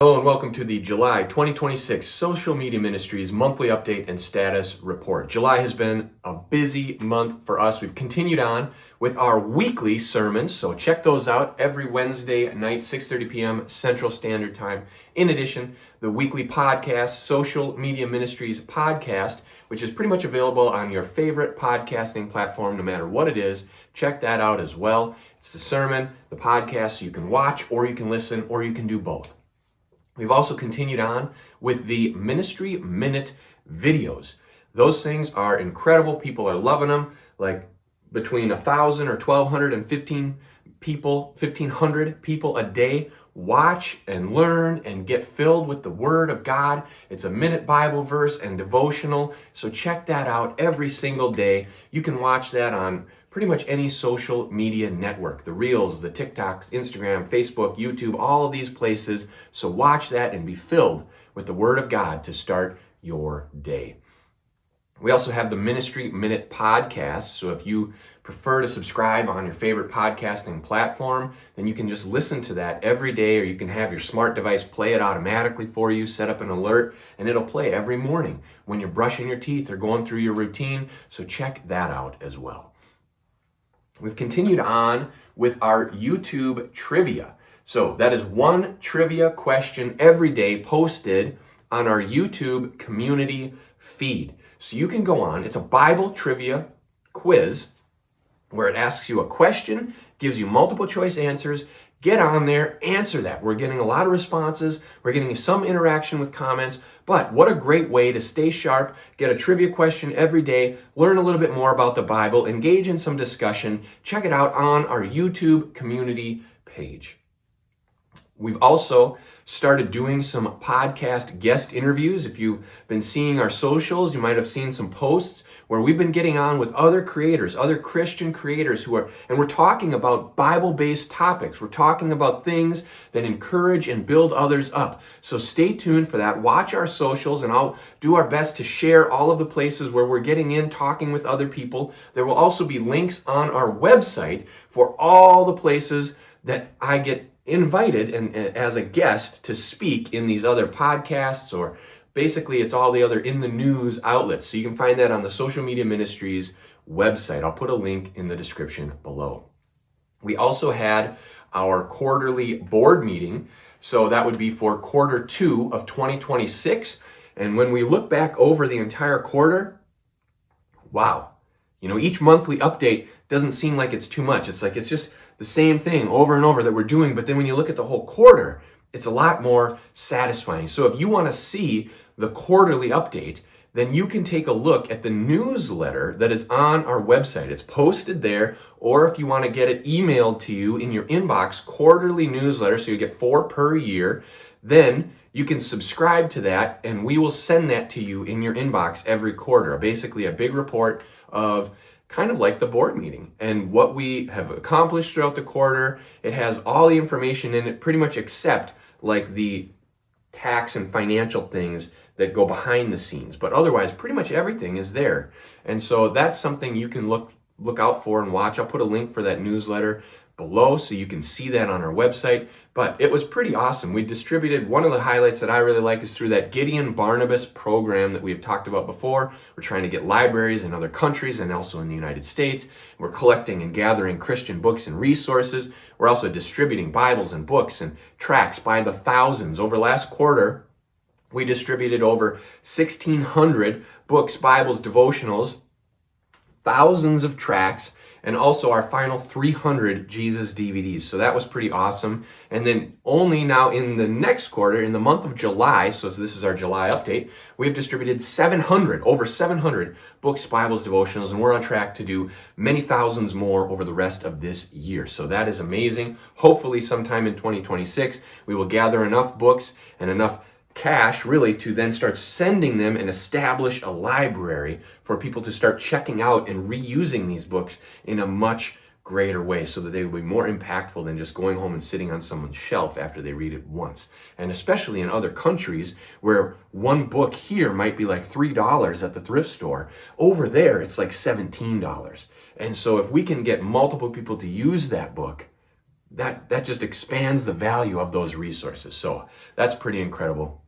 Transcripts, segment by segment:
Hello and welcome to the July 2026 Social Media Ministries monthly update and status report. July has been a busy month for us. We've continued on with our weekly sermons, so check those out every Wednesday night, 6:30 p.m. Central Standard Time. In addition, the weekly podcast, Social Media Ministries podcast, which is pretty much available on your favorite podcasting platform, no matter what it is. Check that out as well. It's the sermon, the podcast, so you can watch or you can listen or you can do both. We've also continued on with the Ministry Minute videos. Those things are incredible. People are loving them. Like between 1,000 or 1,200 and 1,500 people a day watch and learn and get filled with the Word of God. It's a minute Bible verse and devotional. So check that out every single day. You can watch that on pretty much any social media network, the Reels, the TikToks, Instagram, Facebook, YouTube, all of these places. So watch that and be filled with the Word of God to start your day. We also have the Ministry Minute podcast. So if you prefer to subscribe on your favorite podcasting platform, then you can just listen to that every day, or you can have your smart device play it automatically for you, set up an alert, and it'll play every morning when you're brushing your teeth or going through your routine. So check that out as well. We've continued on with our YouTube trivia. So that is one trivia question every day posted on our YouTube community feed. So you can go on, it's a Bible trivia quiz where it asks you a question, gives you multiple choice answers. Get on there, answer that. We're getting a lot of responses. We're getting some interaction with comments, but what a great way to stay sharp, get a trivia question every day, learn a little bit more about the Bible, engage in some discussion. Check it out on our YouTube community page. We've also started doing some podcast guest interviews. If you've been seeing our socials, you might have seen some posts where we've been getting on with other creators, other Christian creators and we're talking about Bible-based topics. We're talking about things that encourage and build others up. So stay tuned for that. Watch our socials and I'll do our best to share all of the places where we're getting in, talking with other people. There will also be links on our website for all the places that I get invited and as a guest to speak in these other podcasts, or basically it's all the other in the news outlets. So you can find that on the Social Media Ministries website. I'll put a link in the description below. We also had our quarterly board meeting. So that would be for quarter 2 of 2026. And when we look back over the entire quarter, wow, each monthly update doesn't seem like it's too much. It's like it's just the same thing over and over that we're doing. But then when you look at the whole quarter, it's a lot more satisfying. So if you want to see the quarterly update, then you can take a look at the newsletter that is on our website. It's posted there, or if you want to get it emailed to you in your inbox, quarterly newsletter, so you get 4 per year, then you can subscribe to that and we will send that to you in your inbox every quarter. Basically a big report of kind of like the board meeting and what we have accomplished throughout the quarter. It has all the information in it, pretty much except like the tax and financial things that go behind the scenes. But otherwise, pretty much everything is there. And so that's something you can look out for and watch. I'll put a link for that newsletter below so you can see that on our website. But it was pretty awesome. We distributed, one of the highlights that I really like is through that Gideon Barnabas program that we've talked about before. We're trying to get libraries in other countries and also in the United States. We're collecting and gathering Christian books and resources. We're also distributing Bibles and books and tracts by the thousands. Over last quarter, we distributed over 1,600 books, Bibles, devotionals, thousands of tracts, and also our final 300 Jesus DVDs. So that was pretty awesome. And then only now in the next quarter, in the month of July, so this is our July update, we've distributed over 700 books, Bibles, devotionals, and we're on track to do many thousands more over the rest of this year. So that is amazing. Hopefully sometime in 2026, we will gather enough books and enough cash really to then start sending them and establish a library for people to start checking out and reusing these books in a much greater way so that they will be more impactful than just going home and sitting on someone's shelf after they read it once. And especially in other countries where one book here might be like $3 at the thrift store, over there it's like $17. And so if we can get multiple people to use that book, that just expands the value of those resources. So that's pretty incredible.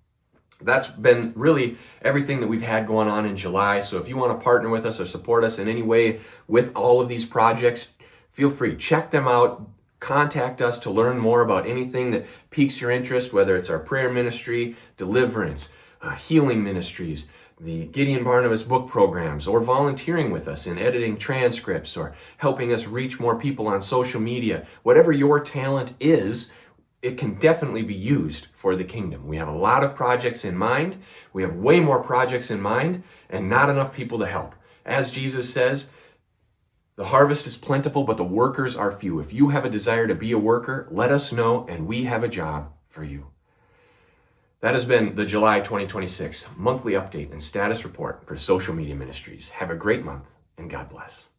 That's been really everything that we've had going on in July. So if you want to partner with us or support us in any way with all of these projects, feel free. Check them out. Contact us to learn more about anything that piques your interest, whether it's our prayer ministry, deliverance, healing ministries, the Gideon Barnabas book programs, or volunteering with us in editing transcripts, or helping us reach more people on social media. Whatever your talent is, it can definitely be used for the kingdom. We have a lot of projects in mind. We have way more projects in mind and not enough people to help. As Jesus says, the harvest is plentiful, but the workers are few. If you have a desire to be a worker, let us know, and we have a job for you. That has been the July 2026 monthly update and status report for Social Media Ministries. Have a great month, and God bless.